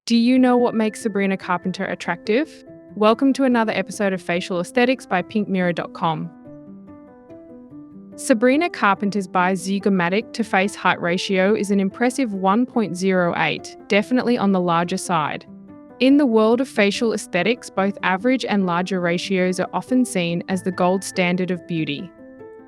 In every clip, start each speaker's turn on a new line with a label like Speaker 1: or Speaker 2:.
Speaker 1: Do you know what makes Sabrina Carpenter attractive? Welcome to another episode of Facial Aesthetics by PinkMirror.com. Sabrina Carpenter's bizygomatic to face height ratio is an impressive 1.08, definitely on the larger side. In the world of facial aesthetics, both average and larger ratios are often seen as the gold standard of beauty.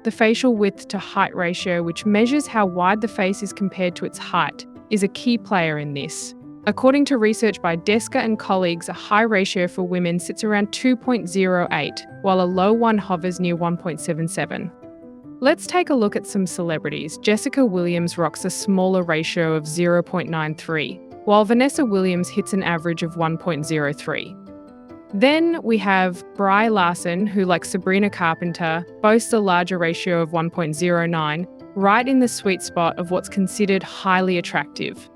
Speaker 1: The facial width to height ratio, which measures how wide the face is compared to its height, is a key player in this. According to research by Deska and colleagues, a high ratio for women sits around 2.08, while a low one hovers near 1.77. Let's take a look at some celebrities. Jessica Williams rocks a smaller ratio of 0.93, while Vanessa Williams hits an average of 1.03. Then we have Brie Larson, who, like Sabrina Carpenter, boasts a larger ratio of 1.09, right in the sweet spot of what's considered highly attractive.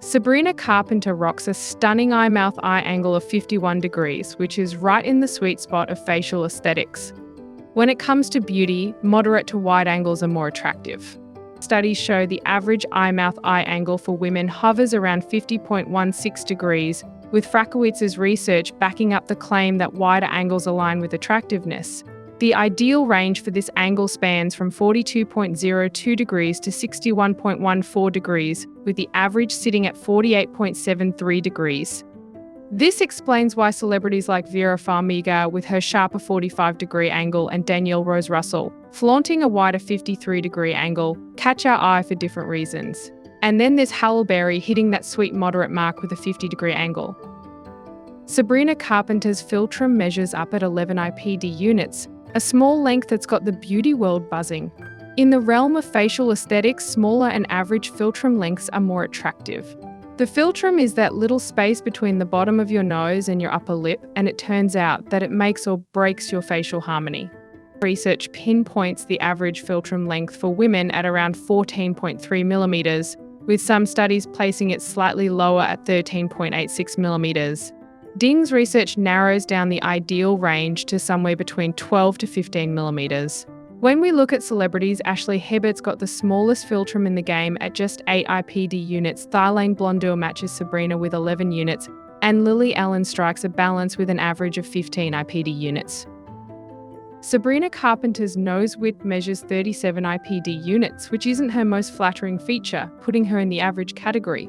Speaker 1: Sabrina Carpenter rocks a stunning eye-mouth-eye angle of 51 degrees, which is right in the sweet spot of facial aesthetics. When it comes to beauty, moderate to wide angles are more attractive. Studies show the average eye-mouth-eye angle for women hovers around 50.16 degrees, with Frakowitz's research backing up the claim that wider angles align with attractiveness. The ideal range for this angle spans from 42.02 degrees to 61.14 degrees, with the average sitting at 48.73 degrees. This explains why celebrities like Vera Farmiga, with her sharper 45-degree angle, and Danielle Rose Russell, flaunting a wider 53-degree angle, catch our eye for different reasons. And then there's Halle Berry hitting that sweet moderate mark with a 50-degree angle. Sabrina Carpenter's Filum measures up at 11 IPD units, a small length that's got the beauty world buzzing. In the realm of facial aesthetics, smaller and average Filum lengths are more attractive. The Filum is that little space between the bottom of your nose and your upper lip, and it turns out that it makes or breaks your facial harmony. Research pinpoints the average Filum length for women at around 14.3 millimeters, with some studies placing it slightly lower at 13.86 millimeters. Ding's research narrows down the ideal range to somewhere between 12 to 15 millimeters. When we look at celebrities, Ashley Hibbert's got the smallest Filum in the game at just 8 IPD units, Thylane Blondour matches Sabrina with 11 units, and Lily Allen strikes a balance with an average of 15 IPD units. Sabrina Carpenter's nose width measures 37 IPD units, which isn't her most flattering feature, putting her in the average category.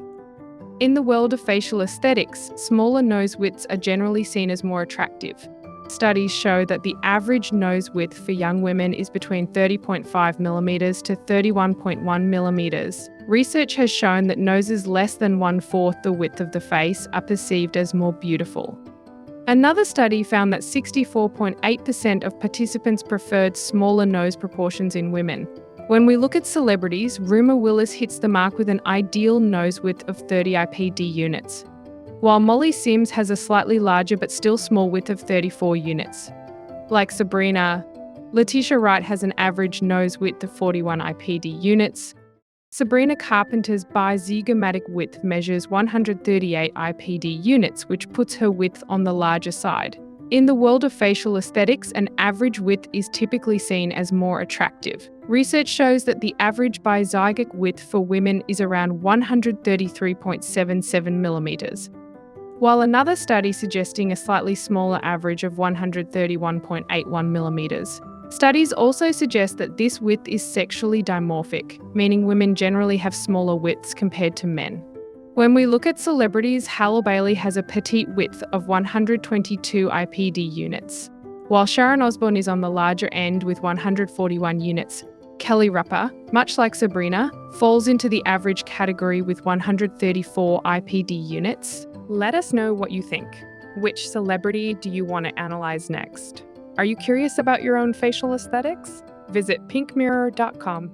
Speaker 1: In the world of facial aesthetics, smaller nose widths are generally seen as more attractive. Studies show that the average nose width for young women is between 30.5 millimeters to 31.1 millimeters. Research has shown that noses less than 1/4 the width of the face are perceived as more beautiful. Another study found that 64.8% of participants preferred smaller nose proportions in women. When we look at celebrities, Rumor Willis hits the mark with an ideal nose width of 30 IPD units, while Molly Sims has a slightly larger but still small width of 34 units. Like Sabrina, Letitia Wright has an average nose width of 41 IPD units. Sabrina Carpenter's bizygomatic width measures 138 IPD units, which puts her width on the larger side. In the world of facial aesthetics, an average width is typically seen as more attractive. Research shows that the average bizygomatic width for women is around 133.77 millimeters, while another study suggesting a slightly smaller average of 131.81 millimeters. Studies also suggest that this width is sexually dimorphic, meaning women generally have smaller widths compared to men. When we look at celebrities, Halle Bailey has a petite width of 122 IPD units, while Sharon Osbourne is on the larger end with 141 units. Kelly Rupper, much like Sabrina, falls into the average category with 134 IPD units. Let us know what you think. Which celebrity do you want to analyze next? Are you curious about your own facial aesthetics? Visit pinkmirror.com.